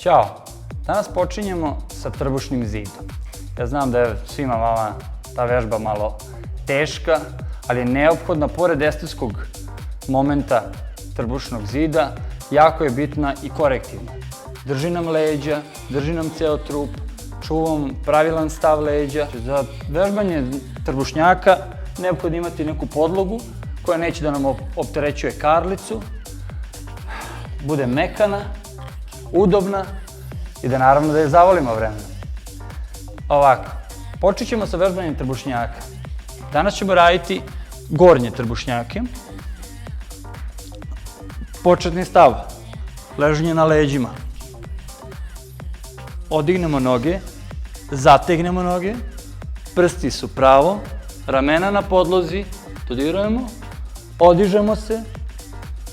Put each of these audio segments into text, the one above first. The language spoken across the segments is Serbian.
Ćao! Danas počinjemo sa trbušnim zidom. Ja znam da je svima vama ta vežba malo teška, ali je neophodna, pored estetskog momenta trbušnog zida, jako je bitna i korektivna. Drži nam leđa, drži nam ceo trup, čuvam pravilan stav leđa. Za vežbanje trbušnjaka neophodno imati neku podlogu koja neće da nam opterećuje karlicu, bude mekana, udobna i da naravno da je zavolimo vremenom. Ovako, počet ćemo sa vežbanjem trbušnjaka. Danas ćemo raditi gornje trbušnjake. Početni stav, leženje na leđima. Odignemo noge, zategnemo noge, prsti su pravo, ramena na podlozi, dodirujemo, odižemo se,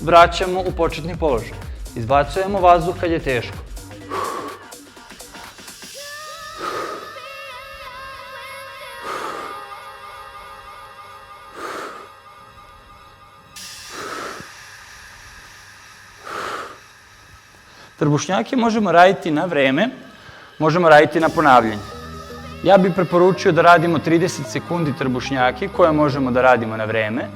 vraćamo u početni položaj. Izbacujemo vazduh kad je teško. Trbušnjake možemo raditi na vreme, možemo raditi na ponavljanje. Ja bih preporučio da radimo 30 sekundi trbušnjake koje možemo da radimo na vreme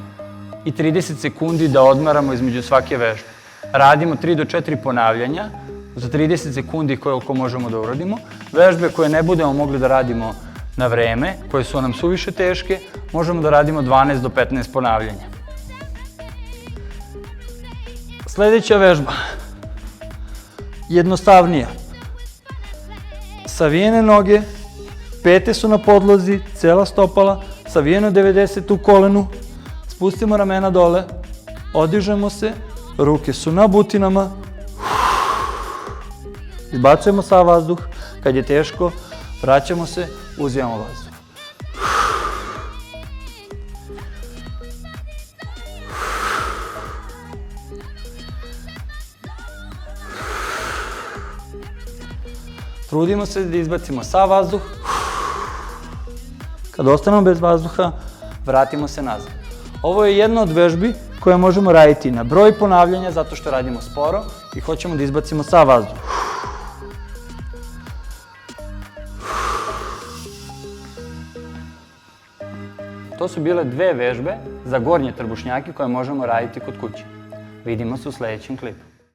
i 30 sekundi da odmaramo između svake vežbe. Radimo 3 do 4 ponavljanja za 30 sekundi koliko možemo da uradimo. Vežbe koje ne budemo mogli da radimo na vreme, koje su nam suviše teške, možemo da radimo 12 do 15 ponavljanja. Sledeća vežba. Jednostavnija. Savijene noge, pete su na podlozi, cela stopala, savijeno 90 u kolenu, spustimo ramena dole, odižemo se, ruke su na butinama, izbacujemo sav vazduh, kad je teško, vraćamo se, uzimamo vazduh. Trudimo se da izbacimo sav vazduh. Kad ostanemo bez vazduha, vratimo se nazad. Ovo je jedna od vežbi koje možemo raditi na broj ponavljanja zato što radimo sporo i hoćemo da izbacimo sav vazduh. To su bile dve vežbe za gornje trbušnjake koje možemo raditi kod kuće. Vidimo se u sledećem klipu.